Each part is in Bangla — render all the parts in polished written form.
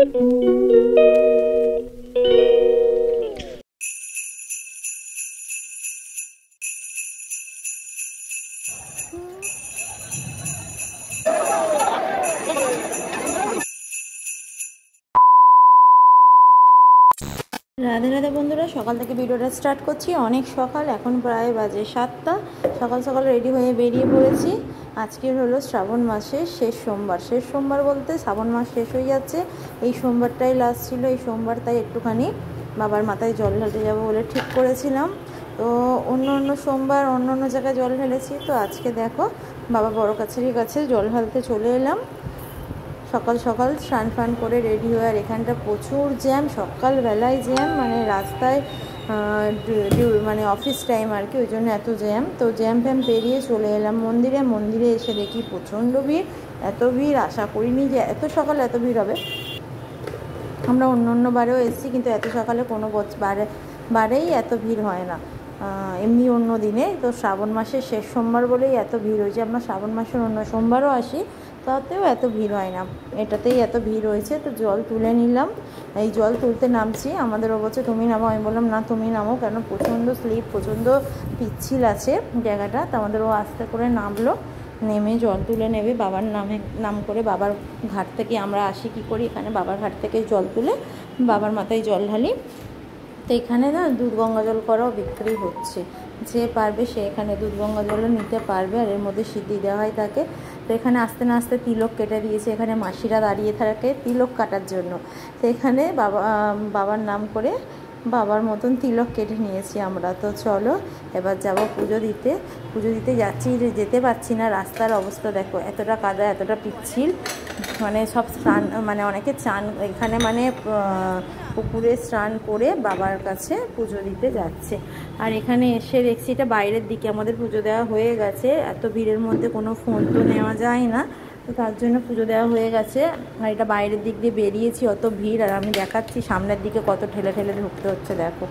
রাধে রাধে বন্ধুরা, সকাল থেকে ভিডিওটা স্টার্ট করছি। অনেক সকাল, এখন প্রায় বাজে 7টা। সকাল সকাল রেডি হয়ে বেরিয়ে পড়েছি। আজকের হলো শ্রাবণ মাসের শেষ সোমবার। শেষ সোমবার বলতে শ্রাবণ মাস শেষ হয়ে যাচ্ছে, এই সোমবারটাই লাস্ট ছিল। এই সোমবার তাই একটুখানি বাবার মাথায় জল ঢালতে যাবো বলে ঠিক করেছিলাম। তো অন্য সোমবার অন্য জায়গায় জল ঢেলেছি, তো আজকে দেখো বাবা বড় কাছারির কাছে জল ঢালতে চলে এলাম। সকাল সকাল স্নান ফান করে রেডি হয়ে, আর এখানটা প্রচুর জ্যাম, সকালবেলায় জ্যাম, মানে রাস্তায় মানে অফিস টাইম আর কি, ওই জন্য এত জ্যাম। তো জ্যাম ফ্যাম পেরিয়ে চলে এলাম মন্দিরে এসে দেখি প্রচণ্ড ভিড়। এত ভিড় আশা করিনি যে এত সকালে এত ভিড় হবে। আমরা অন্য বারেও এসেছি, কিন্তু এত সকালে কোনো বারেই এত ভিড় হয় না এমনি অন্য দিনে। তো শ্রাবণ মাসের শেষ সোমবার বলেই এত ভিড় হয়েছে। আমরা শ্রাবণ মাসের অন্য সোমবারও আসি, তাতেও এত ভিড় হয় না, এটাতেই এত ভিড় হয়েছে। তো জল তুলে নিলাম, এই জল তুলতে নামছি। আমাদেরও বলছে তুমি নামো, আমি বললাম না তুমি নামো, কেন প্রচণ্ড স্লিপ, প্রচণ্ড পিচ্ছিল আছে জায়গাটা। তো আমাদেরও আস্তে করে নামলো, নেমে জল তুলে নেবে বাবার নাম করে। বাবার ঘাট থেকে আমরা আসি কী করি, এখানে বাবার ঘাট থেকে জল তুলে বাবার মাথায় জল ঢালি। তো এখানে না দুধ গঙ্গা জল করাও বিক্রি হচ্ছে, যে পারবে সে এখানে দুধ গঙ্গা জলও নিতে পারবে, আর এর মধ্যে সিদ্ধি দেওয়া হয় তাকে। তো এখানে আস্তে না আস্তে তিলক কেটে দিয়েছে, এখানে মাসিরা দাঁড়িয়ে থাকে তিলক কাটার জন্য। তো এখানে বাবার নাম করে বাবার মতন তিলক কেটে নিয়েছি আমরা। তো চলো এবার যাব পুজো দিতে যাচ্ছি, যেতে পারছি না, রাস্তার অবস্থা দেখো, এতটা কাদা, এতটা পিচ্ছিল, মানে সব স্নান, মানে অনেকে চান এখানে, মানে পুকুরে স্নান করে বাবার কাছে পুজো দিতে যাচ্ছে। আর এখানে এসে দেখছি এটা বাইরের দিকে, আমাদের পুজো দেওয়া হয়ে গেছে। এত ভিড়ের মধ্যে কোনো ফোন তো নেওয়া যায় না, তো তার জন্য পুজো দেওয়া হয়ে গেছে। আর এটা বাইরের দিক দিয়ে বেরিয়েছি, অত ভিড়। আর আমি দেখাচ্ছি সামনের দিকে কত ঠেলে ঢুকতে হচ্ছে, দেখো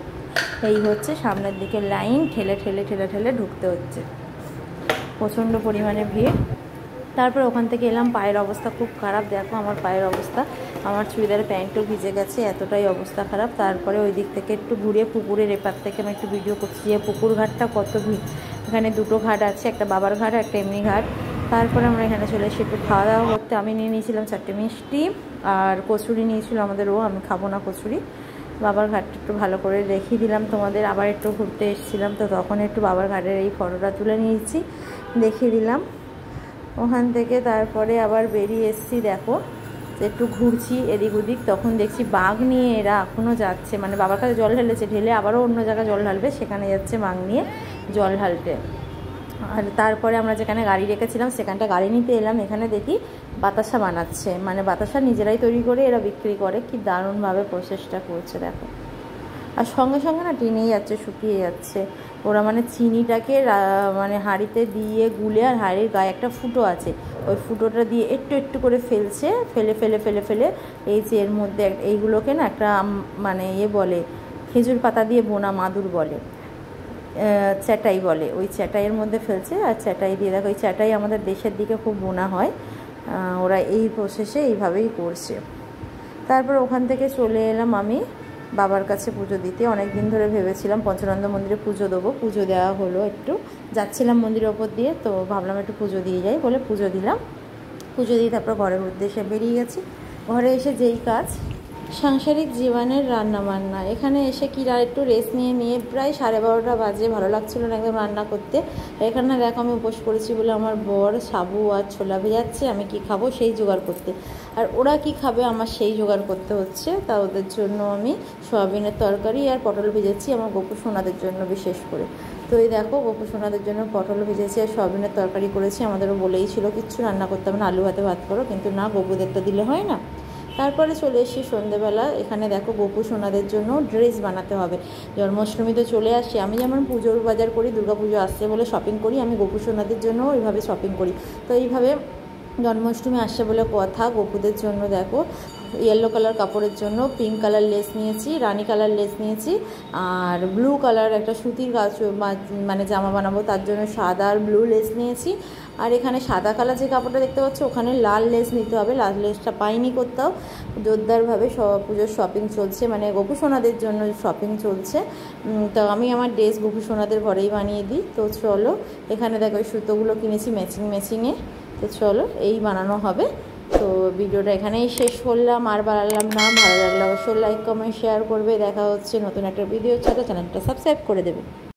এই হচ্ছে সামনের দিকে লাইন, ঠেলে ঢুকতে হচ্ছে, প্রচণ্ড পরিমাণে ভিড়। তারপর ওখান থেকে এলাম, পায়ের অবস্থা খুব খারাপ, দেখো আমার পায়ের অবস্থা, আমার চুড়িদারের প্যান্টও ভিজে গেছে, এতটাই অবস্থা খারাপ। তারপরে ওই দিক থেকে একটু ঘুরে পুকুরের এপার থেকে আমি একটু ভিডিও করছি, যে পুকুর ঘাটটা কত ভিড়। এখানে দুটো ঘাট আছে, একটা বাবার ঘাট, একটা এমনি ঘাট। তারপরে আমরা এখানে চলে এসে একটু খাওয়া দাওয়া করতে। আমি নিয়ে নিয়েছিলাম 4টে মিষ্টি, আর কচুরি নিয়েছিল আমাদেরও, আমি খাবো না কচুরি। বাবার ঘাটটা একটু ভালো করে দেখিয়ে দিলাম তোমাদের। আবার একটু ঘুরতে এসেছিলাম, তো তখন একটু বাবার ঘাটের এই ফটোটা তুলে নিয়েছি, দেখিয়ে দিলাম ওখান থেকে। তারপরে আবার বেরিয়ে এসেছি, দেখো একটু ঘুরছি এদিক ওদিক, তখন দেখছি বাঘ নিয়ে এরা এখনও যাচ্ছে, মানে বাবার কাছে জল ঢেলে আবারও অন্য জায়গায় জল ঢালবে, সেখানে যাচ্ছে বাঘ নিয়ে জল ঢালতে। আর তারপরে আমরা যেখানে গাড়ি রেখেছিলাম সেখানটা গাড়ি নিতে এলাম, এখানে দেখি বাতাসা বানাচ্ছে, মানে বাতাসা নিজেরাই তৈরি করে এরা বিক্রি করে। কি দারুণভাবে প্রসেসটা করছে দেখো। আর সঙ্গে সঙ্গে না টেনেই যাচ্ছে, শুকিয়ে যাচ্ছে ওরা, মানে চিনিটাকে মানে হাঁড়িতে দিয়ে গুলে, আর হাঁড়ির গায়ে একটা ফুটো আছে, ওই ফুটোটা দিয়ে একটু করে ফেলছে, ফেলে এই যে এর মধ্যে এইগুলোকে না একটা মানে বলে খেজুর পাতা দিয়ে বোনা মাদুর বলে, চ্যাটাই বলে, ওই চ্যাটাইয়ের মধ্যে ফেলছে। আর চ্যাটাই দিয়ে দেখো, ওই চ্যাটাই আমাদের দেশের দিকে খুব বোনা হয়, ওরা এই প্রসেসে এইভাবেই করছে। তারপর ওখান থেকে চলে এলাম আমি বাবার কাছে পুজো দিতে। অনেক দিন ধরে ভেবেছিলাম পঞ্চানন্দ মন্দিরে পুজো দেবো, পুজো দেওয়া হলো, একটু যাচ্ছিলাম মন্দিরের ওপর দিয়ে, তো ভাবলাম একটু পুজো দিয়ে যাই বলে পুজো দিলাম। পুজো দিয়ে তারপর ঘরের উদ্দেশ্যে বেরিয়ে গেছি। ঘরে এসে যেই কাজ সাংসারিক জীবনের রান্নাবান্না, এখানে এসে কি একটু রেস্ট নিয়ে প্রায় 12:30 বাজে, ভালো লাগছিল না একদম রান্না করতে। এখানে দেখো আমি উপোস করেছি বলে আমার বর সাবু আর ছোলা ভেজাচ্ছে, আমি কি খাবো সেই জোগাড় করতে, আর ওরা কি খাবে আমার সেই জোগাড় করতে হচ্ছে। তা ওদের জন্য আমি সয়াবিনের তরকারি আর পটল ভেজেছি, আমার গোপু সোনাদের জন্য বিশেষ করে। তো এই দেখো গোপু সোনাদের জন্য পটল ভেজেছি আর সয়াবিনের তরকারি করেছি। আমাদেরও বলেই ছিল কিচ্ছু রান্না করতে হবে না, আলু ভাত করো, কিন্তু না, গোপুদেরটা দিলে হয় না। তারপরে চলে এসেছি সন্ধ্যেবেলা, এখানে দেখো গোপু সোনাদের জন্য ড্রেস বানাতে হবে। জন্মাষ্টমী তো চলে আসে, আমি যেমন পুজোর বাজার করি, দুর্গাপুজো আসছে বলে শপিং করি, আমি গোপু সোনাদের জন্য ওইভাবে শপিং করি। তো এইভাবে জন্মাষ্টমী আসছে বলে কথা, গোপুদের জন্য দেখো ইয়েলো কালার কাপড়ের জন্য পিঙ্ক কালার লেস নিয়েছি, রানি কালার লেস নিয়েছি, আর ব্লু কালার একটা সুতির গাছ মানে জামা বানাবো তার জন্য সাদা আর ব্লু লেস নিয়েছি। আর এখানে সাদা কালার যে কাপড়টা দেখতে পাচ্ছ ওখানে লাল লেস নিতে হবে, লাল লেসটা পাইনি কোথাও। জোরদারভাবে পুজোর শপিং চলছে, মানে গোপু সোনাদের জন্য শপিং চলছে। তো আমি আমার ড্রেস গোপু সোনাদের ঘরেই বানিয়ে দিই। তো চলো, এখানে দেখো ওই সুতোগুলো কিনেছি ম্যাচিংয়ে। তো চলো এই বানানো হবে। তো ভিডিওটা এখানেই শেষ করলাম, আর বাড়ালাম না। ভালো লাগলে অবশ্যই লাইক কমেন্ট শেয়ার করবে। দেখা হচ্ছে নতুন একটা ভিডিওর সাথে, চ্যানেলটা সাবস্ক্রাইব করে দেবে।